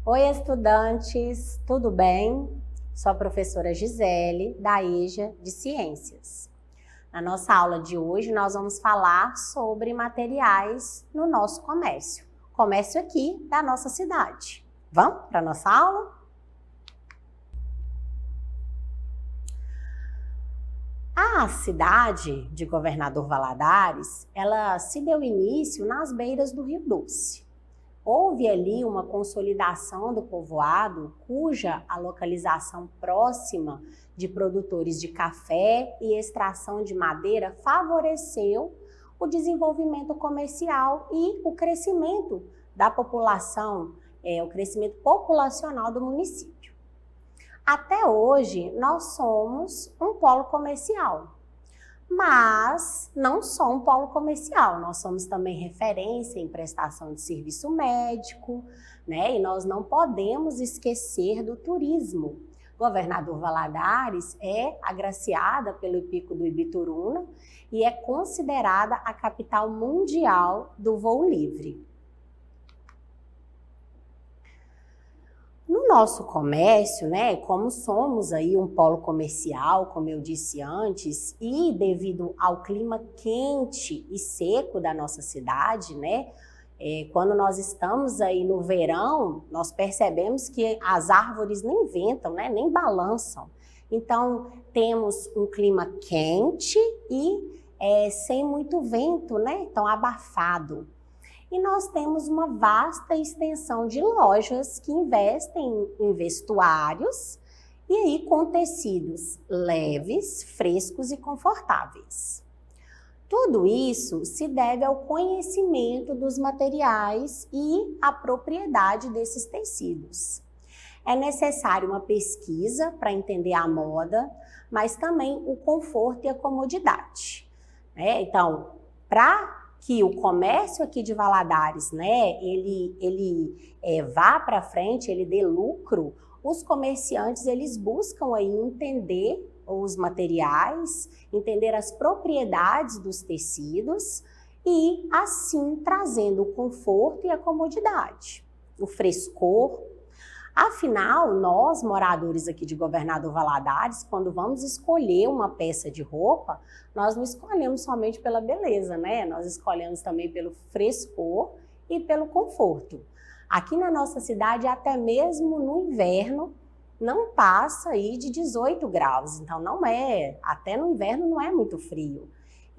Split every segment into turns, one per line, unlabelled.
Oi, estudantes, tudo bem? Sou a professora Gisele, da EJA de Ciências. Na nossa aula de hoje, nós vamos falar sobre materiais no nosso comércio. Comércio aqui da nossa cidade. Vamos para a nossa aula? A cidade de Governador Valadares, ela se deu início nas beiras do Rio Doce. Houve ali uma consolidação do povoado, cuja a localização próxima de produtores de café e extração de madeira favoreceu o desenvolvimento comercial e o crescimento da população, o crescimento populacional do município. Até hoje, nós somos um polo comercial, mas não só um polo comercial, nós somos também referência em prestação de serviço médico, né? E nós não podemos esquecer do turismo. Governador Valadares é agraciada pelo Pico do Ibituruna e é considerada a capital mundial do voo livre. No nosso comércio, né, como somos aí um polo comercial, como eu disse antes, e devido ao clima quente e seco da nossa cidade, né, quando nós estamos aí no verão, nós percebemos que as árvores nem ventam, né, nem balançam. Então, temos um clima quente e sem muito vento, né, então abafado. E nós temos uma vasta extensão de lojas que investem em vestuários e aí com tecidos leves, frescos e confortáveis. Tudo isso se deve ao conhecimento dos materiais e à propriedade desses tecidos. É necessário uma pesquisa para entender a moda, mas também o conforto e a comodidade, né? Então, para que o comércio aqui de Valadares, né, ele vá para frente, ele dê lucro, os comerciantes, eles buscam aí entender os materiais, entender as propriedades dos tecidos e, assim, trazendo o conforto e a comodidade, o frescor. Afinal, nós, moradores aqui de Governador Valadares, quando vamos escolher uma peça de roupa, nós não escolhemos somente pela beleza, né? Nós escolhemos também pelo frescor e pelo conforto. Aqui na nossa cidade, até mesmo no inverno, não passa aí de 18 graus. Então, até no inverno não é muito frio.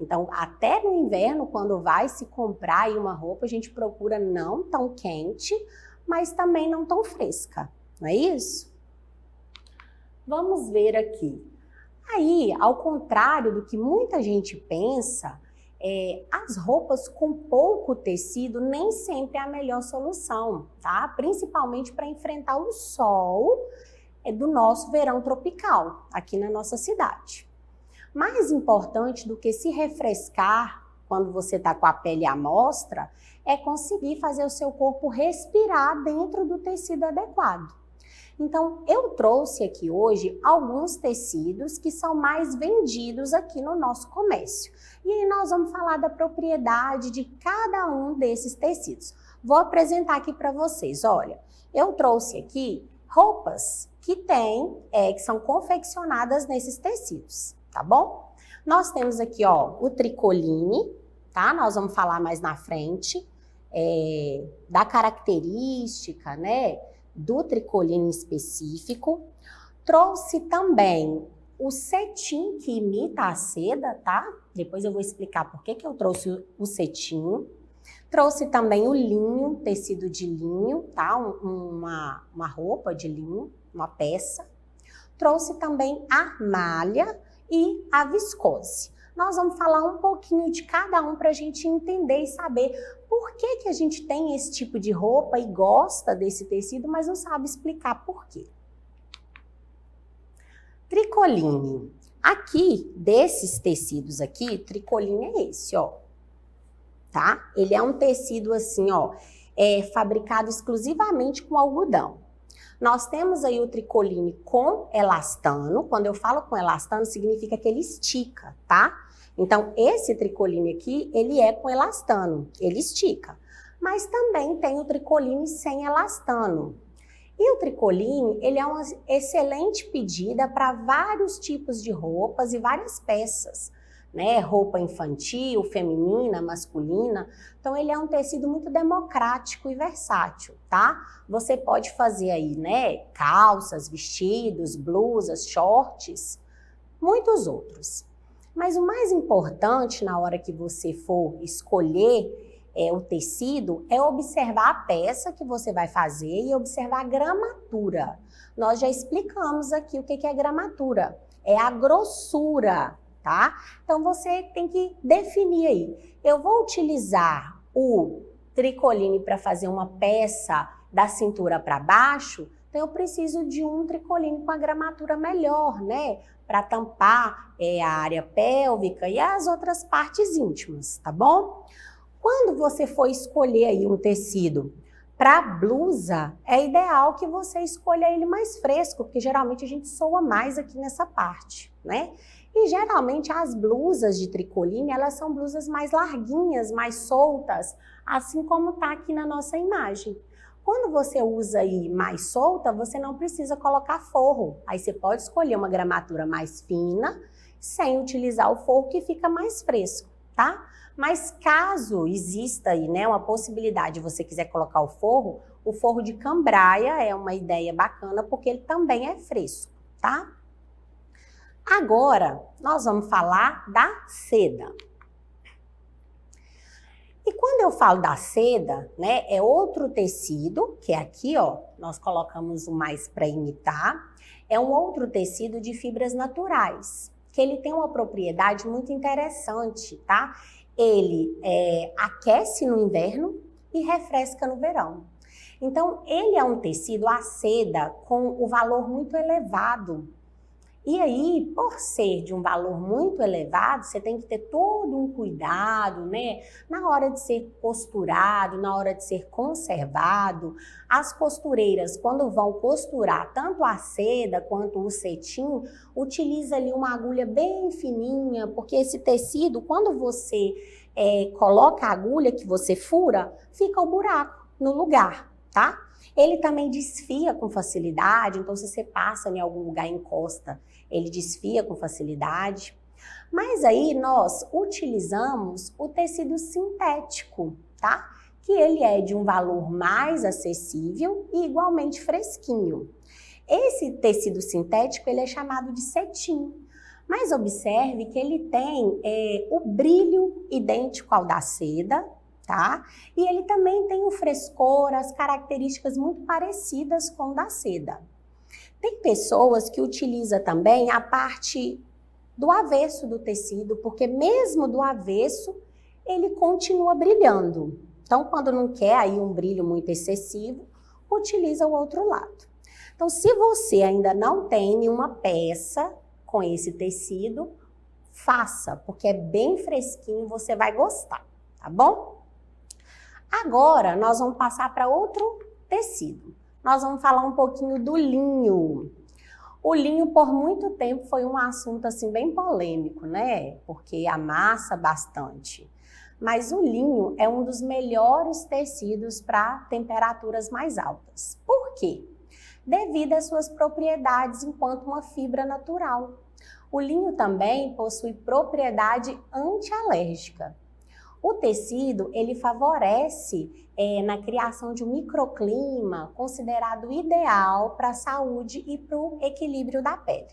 Então, até no inverno, quando vai se comprar aí uma roupa, a gente procura não tão quente, mas também não tão fresca, não é isso? Vamos ver aqui. Aí, ao contrário do que muita gente pensa, as roupas com pouco tecido nem sempre é a melhor solução, tá? Principalmente para enfrentar o sol do nosso verão tropical, aqui na nossa cidade. Mais importante do que se refrescar quando você está com a pele à mostra, é conseguir fazer o seu corpo respirar dentro do tecido adequado. Então, eu trouxe aqui hoje alguns tecidos que são mais vendidos aqui no nosso comércio. E aí nós vamos falar da propriedade de cada um desses tecidos. Vou apresentar aqui para vocês, olha, eu trouxe aqui roupas que são confeccionadas nesses tecidos, tá bom? Nós temos aqui, ó, o tricoline, tá? Nós vamos falar mais na frente da característica, né, do tricoline específico. Trouxe também o cetim, que imita a seda, tá? Depois eu vou explicar por que eu trouxe o cetim. Trouxe também o linho, tecido de linho, tá? Uma roupa de linho, uma peça. Trouxe também a malha e a viscose. Nós vamos falar um pouquinho de cada um para a gente entender e saber por que a gente tem esse tipo de roupa e gosta desse tecido, mas não sabe explicar por quê. Tricoline. Aqui, desses tecidos aqui, tricoline é esse, ó. Tá? Ele é um tecido assim, ó, fabricado exclusivamente com algodão. Nós temos aí o tricoline com elastano. Quando eu falo com elastano, significa que ele estica, tá? Então, esse tricoline aqui, ele é com elastano, ele estica. Mas também tem o tricoline sem elastano. E o tricoline, ele é uma excelente pedida para vários tipos de roupas e várias peças, né? Roupa infantil, feminina, masculina. Então, ele é um tecido muito democrático e versátil, tá? Você pode fazer aí, né? Calças, vestidos, blusas, shorts, muitos outros. Mas o mais importante na hora que você for escolher o tecido é observar a peça que você vai fazer e observar a gramatura. Nós já explicamos aqui o que é gramatura. É a grossura, tá? Então você tem que definir aí. Eu vou utilizar o tricoline para fazer uma peça da cintura para baixo, então eu preciso de um tricoline com a gramatura melhor, né? Para tampar a área pélvica e as outras partes íntimas, tá bom? Quando você for escolher aí um tecido para blusa, é ideal que você escolha ele mais fresco, porque geralmente a gente soa mais aqui nessa parte, né? E geralmente as blusas de tricoline, elas são blusas mais larguinhas, mais soltas, assim como tá aqui na nossa imagem. Quando você usa aí mais solta, você não precisa colocar forro. Aí você pode escolher uma gramatura mais fina, sem utilizar o forro, que fica mais fresco, tá? Mas caso exista aí, né, uma possibilidade de você quiser colocar o forro de cambraia é uma ideia bacana, porque ele também é fresco, tá? Agora, nós vamos falar da seda. E quando eu falo da seda, né, é outro tecido, que é aqui, ó, nós colocamos o mais para imitar, é um outro tecido de fibras naturais, que ele tem uma propriedade muito interessante, tá? Ele aquece no inverno e refresca no verão. Então, ele é um tecido, a seda, com o valor muito elevado. E aí, por ser de um valor muito elevado, você tem que ter todo um cuidado, né? Na hora de ser costurado, na hora de ser conservado. As costureiras, quando vão costurar tanto a seda quanto o cetim, utiliza ali uma agulha bem fininha, porque esse tecido, quando você coloca a agulha que você fura, fica o buraco no lugar, tá? Ele também desfia com facilidade, então se você passa em algum lugar e encosta, ele desfia com facilidade. Mas aí nós utilizamos o tecido sintético, tá? Que ele é de um valor mais acessível e igualmente fresquinho. Esse tecido sintético, ele é chamado de cetim. Mas observe que ele tem o brilho idêntico ao da seda, tá? E ele também tem o frescor, as características muito parecidas com o da seda. Tem pessoas que utilizam também a parte do avesso do tecido, porque mesmo do avesso, ele continua brilhando. Então, quando não quer aí um brilho muito excessivo, utiliza o outro lado. Então, se você ainda não tem nenhuma peça com esse tecido, faça, porque é bem fresquinho, você vai gostar, tá bom? Agora, nós vamos passar para outro tecido. Nós vamos falar um pouquinho do linho. O linho, por muito tempo, foi um assunto assim bem polêmico, né? Porque amassa bastante. Mas o linho é um dos melhores tecidos para temperaturas mais altas. Por quê? Devido às suas propriedades enquanto uma fibra natural. O linho também possui propriedade antialérgica. O tecido, ele favorece na criação de um microclima considerado ideal para a saúde e para o equilíbrio da pele.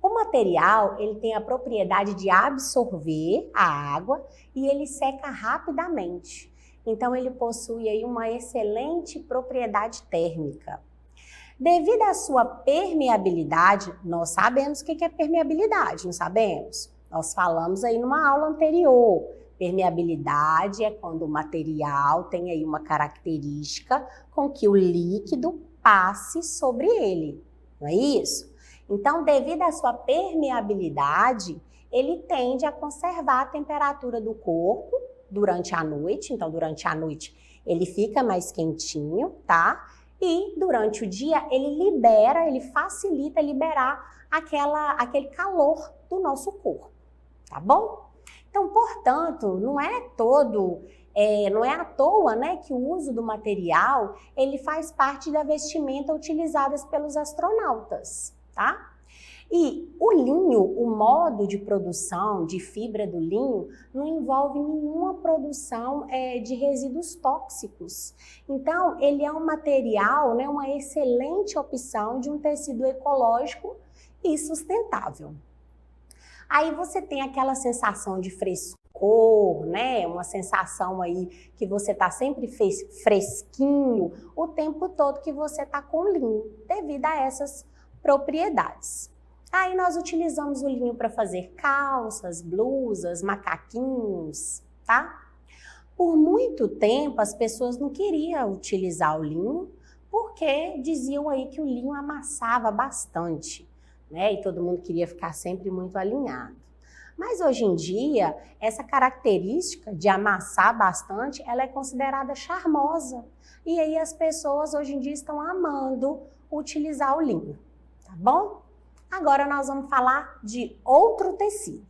O material, ele tem a propriedade de absorver a água e ele seca rapidamente. Então, ele possui aí uma excelente propriedade térmica. Devido à sua permeabilidade, nós sabemos o que é permeabilidade, não sabemos? Nós falamos aí numa aula anterior. Permeabilidade é quando o material tem aí uma característica com que o líquido passe sobre ele, não é isso? Então, devido à sua permeabilidade, ele tende a conservar a temperatura do corpo durante a noite. Então, durante a noite, ele fica mais quentinho, tá? E durante o dia, ele facilita liberar aquele calor do nosso corpo, tá bom? Então, portanto, não é todo Não é à toa, né, que o uso do material, ele faz parte da vestimenta utilizadas pelos astronautas, tá? E o linho, o modo de produção de fibra do linho, não envolve nenhuma produção de resíduos tóxicos. Então, ele é um material, né, uma excelente opção de um tecido ecológico e sustentável. Aí você tem aquela sensação de frescor, né? Uma sensação aí que você tá sempre fresquinho o tempo todo que você tá com linho, devido a essas propriedades. Aí nós utilizamos o linho para fazer calças, blusas, macaquinhos, tá? Por muito tempo as pessoas não queriam utilizar o linho porque diziam aí que o linho amassava bastante, né? E todo mundo queria ficar sempre muito alinhado. Mas hoje em dia, essa característica de amassar bastante, ela é considerada charmosa. E aí as pessoas hoje em dia estão amando utilizar o linho, tá bom? Agora nós vamos falar de outro tecido.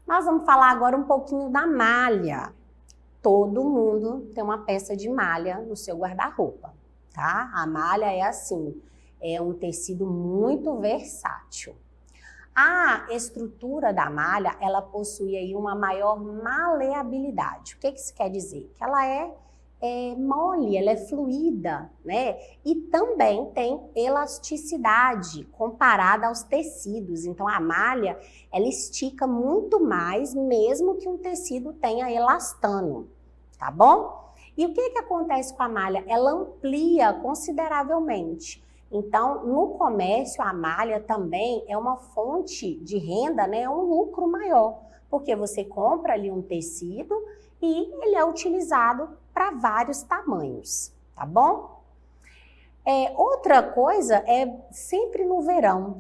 Nós vamos falar agora um pouquinho da malha. Todo mundo tem uma peça de malha no seu guarda-roupa, tá? A malha é assim, é um tecido muito versátil. A estrutura da malha, ela possui aí uma maior maleabilidade. O que isso quer dizer? Que ela é mole, ela é fluida, né? E também tem elasticidade comparada aos tecidos. Então, a malha, ela estica muito mais, mesmo que um tecido tenha elastano, tá bom? E o que acontece com a malha? Ela amplia consideravelmente. Então, no comércio, a malha também é uma fonte de renda, né? É um lucro maior, porque você compra ali um tecido e ele é utilizado para vários tamanhos, tá bom? Outra coisa é sempre no verão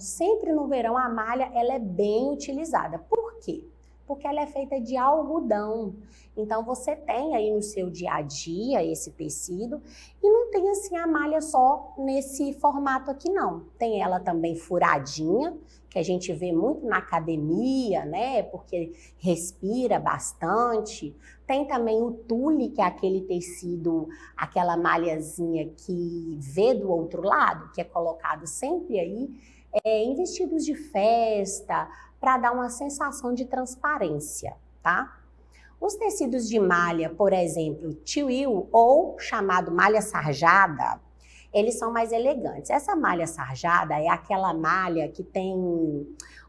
a malha ela é bem utilizada. Por quê? Porque ela é feita de algodão. Então você tem aí no seu dia a dia esse tecido e não tem assim a malha só nesse formato aqui não. Tem ela também furadinha, que a gente vê muito na academia, né? Porque respira bastante. Tem também o tule, que é aquele tecido, aquela malhazinha que vê do outro lado, que é colocado sempre aí em vestidos de festa, para dar uma sensação de transparência, tá? Os tecidos de malha, por exemplo, twill ou chamado malha sarjada, eles são mais elegantes. Essa malha sarjada é aquela malha que tem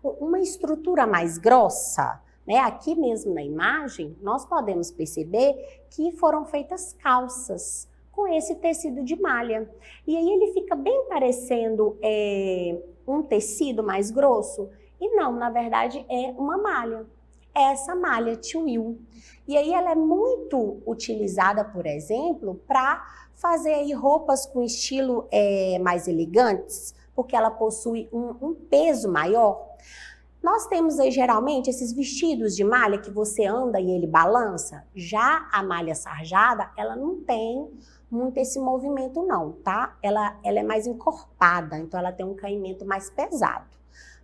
uma estrutura mais grossa, né? Aqui mesmo na imagem, nós podemos perceber que foram feitas calças com esse tecido de malha. E aí ele fica bem parecendo um tecido mais grosso. E não, na verdade é uma malha. Essa malha twill. E aí ela é muito utilizada, por exemplo, para fazer aí roupas com estilo mais elegantes, porque ela possui um peso maior. Nós temos aí geralmente esses vestidos de malha que você anda e ele balança. Já a malha sarjada, ela não tem muito esse movimento não, tá? Ela é mais encorpada, então ela tem um caimento mais pesado.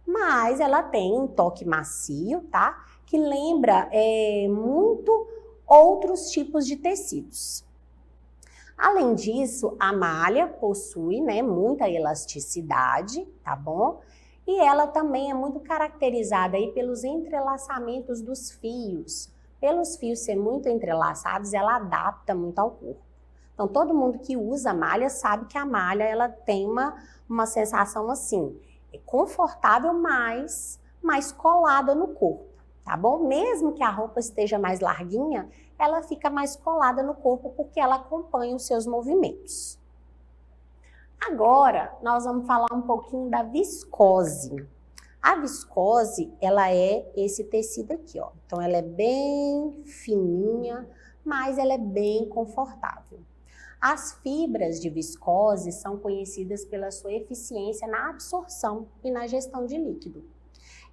Mas ela tem um toque macio, tá? Que lembra muito outros tipos de tecidos. Além disso, a malha possui, né, muita elasticidade, tá bom? E ela também é muito caracterizada aí pelos entrelaçamentos dos fios. Pelos fios serem muito entrelaçados, ela adapta muito ao corpo. Então, todo mundo que usa malha sabe que a malha ela tem uma sensação assim, confortável, mas mais colada no corpo, tá bom? Mesmo que a roupa esteja mais larguinha, ela fica mais colada no corpo porque ela acompanha os seus movimentos. Agora, nós vamos falar um pouquinho da viscose. A viscose, ela é esse tecido aqui, ó. Então, ela é bem fininha, mas ela é bem confortável. As fibras de viscose são conhecidas pela sua eficiência na absorção e na gestão de líquido.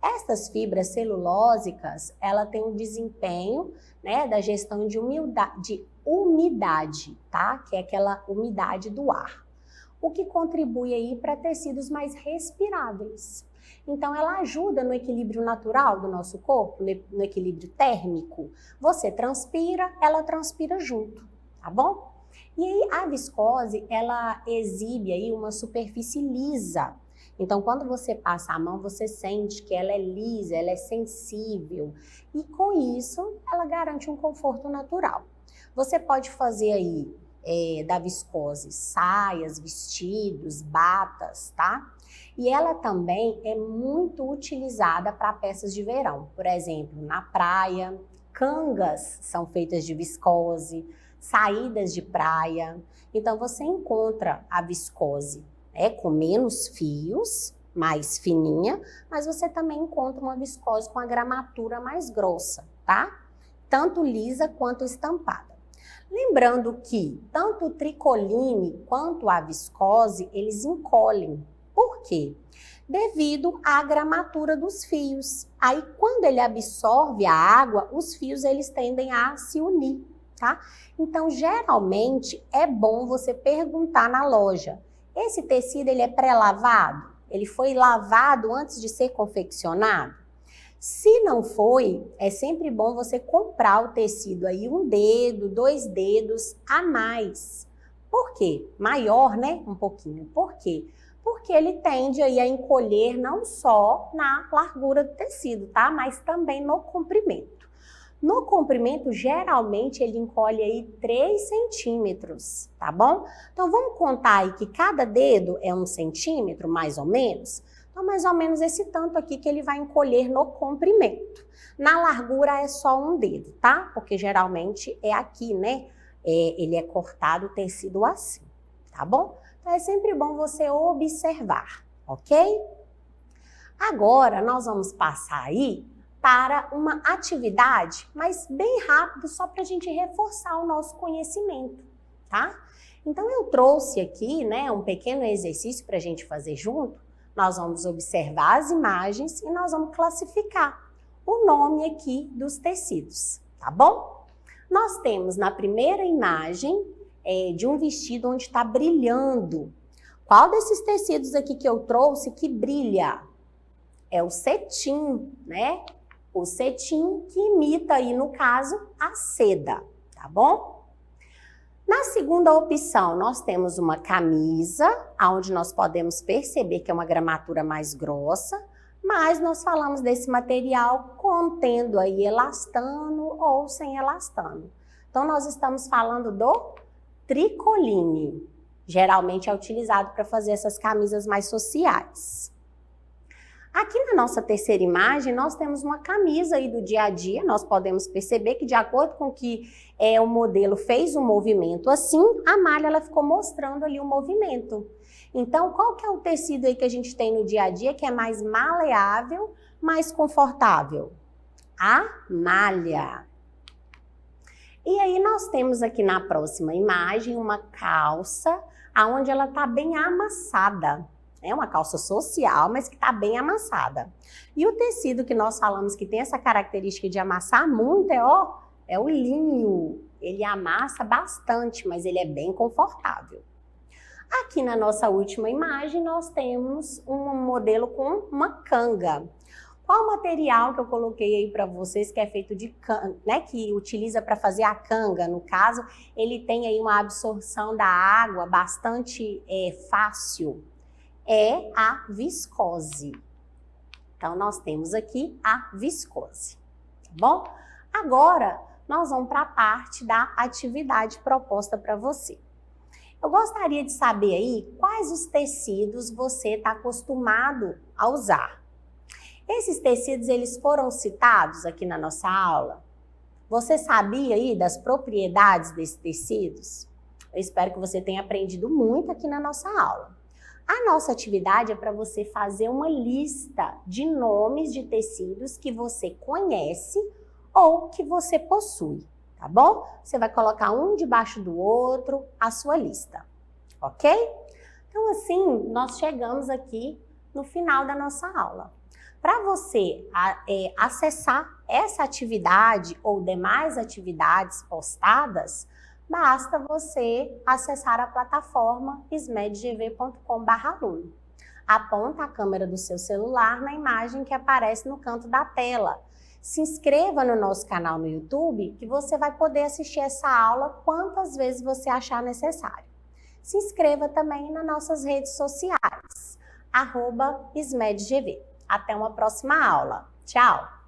Estas fibras celulósicas, ela tem um desempenho, né, da gestão de umidade, tá? Que é aquela umidade do ar. O que contribui aí para tecidos mais respiráveis. Então, ela ajuda no equilíbrio natural do nosso corpo, no equilíbrio térmico. Você transpira, ela transpira junto, tá bom? E aí, a viscose, ela exibe aí uma superfície lisa. Então, quando você passa a mão, você sente que ela é lisa, ela é sensível. E com isso, ela garante um conforto natural. Você pode fazer aí da viscose saias, vestidos, batas, tá? E ela também é muito utilizada para peças de verão. Por exemplo, na praia, cangas são feitas de viscose, saídas de praia. Então, você encontra a viscose com menos fios, mais fininha, mas você também encontra uma viscose com a gramatura mais grossa, tá? Tanto lisa quanto estampada. Lembrando que tanto o tricoline quanto a viscose, eles encolhem. Por quê? Devido à gramatura dos fios. Aí, quando ele absorve a água, os fios eles tendem a se unir, tá? Então, geralmente, é bom você perguntar na loja, esse tecido ele é pré-lavado? Ele foi lavado antes de ser confeccionado? Se não foi, é sempre bom você comprar o tecido aí 1 dedo, 2 dedos a mais. Por quê? Maior, né? Um pouquinho. Por quê? Porque ele tende aí a encolher não só na largura do tecido, tá? Mas também no comprimento. No comprimento, geralmente, ele encolhe aí 3 centímetros, tá bom? Então, vamos contar aí que cada dedo é 1 centímetro, mais ou menos? Então, mais ou menos esse tanto aqui que ele vai encolher no comprimento. Na largura é só 1 dedo, tá? Porque geralmente é aqui, né? Ele é cortado o tecido assim, tá bom? Então, é sempre bom você observar, ok? Agora, nós vamos passar aí para uma atividade, mas bem rápido, só para a gente reforçar o nosso conhecimento, tá? Então, eu trouxe aqui, né, um pequeno exercício para a gente fazer junto. Nós vamos observar as imagens e nós vamos classificar o nome aqui dos tecidos, tá bom? Nós temos na primeira imagem de um vestido onde está brilhando. Qual desses tecidos aqui que eu trouxe que brilha? É o cetim, né? O cetim que imita aí, no caso, a seda, tá bom? Na segunda opção, nós temos uma camisa, onde nós podemos perceber que é uma gramatura mais grossa, mas nós falamos desse material contendo aí elastano ou sem elastano. Então, nós estamos falando do tricoline. Geralmente é utilizado para fazer essas camisas mais sociais. Aqui na nossa terceira imagem, nós temos uma camisa aí do dia a dia. Nós podemos perceber que, de acordo com que o modelo fez um movimento assim, a malha ela ficou mostrando ali o movimento. Então, qual que é o tecido aí que a gente tem no dia a dia que é mais maleável, mais confortável? A malha. E aí nós temos aqui na próxima imagem uma calça, onde ela está bem amassada. É uma calça social, mas que está bem amassada. E o tecido que nós falamos que tem essa característica de amassar muito é o linho. Ele amassa bastante, mas ele é bem confortável. Aqui na nossa última imagem, nós temos um modelo com uma canga. Qual o material que eu coloquei aí para vocês que é feito de canga, né? Que utiliza para fazer a canga? No caso, ele tem aí uma absorção da água bastante fácil. É a viscose. Então, nós temos aqui a viscose, tá bom? Agora, nós vamos para a parte da atividade proposta para você. Eu gostaria de saber aí quais os tecidos você está acostumado a usar. Esses tecidos, eles foram citados aqui na nossa aula? Você sabia aí das propriedades desses tecidos? Eu espero que você tenha aprendido muito aqui na nossa aula. A nossa atividade é para você fazer uma lista de nomes de tecidos que você conhece ou que você possui, tá bom? Você vai colocar um debaixo do outro a sua lista, ok? Então, assim, nós chegamos aqui no final da nossa aula. Para você acessar essa atividade ou demais atividades postadas, basta você acessar a plataforma smedgv.com/aluno. Aponta a câmera do seu celular na imagem que aparece no canto da tela. Se inscreva no nosso canal no YouTube, que você vai poder assistir essa aula quantas vezes você achar necessário. Se inscreva também nas nossas redes sociais, @SmedGV. Até uma próxima aula. Tchau!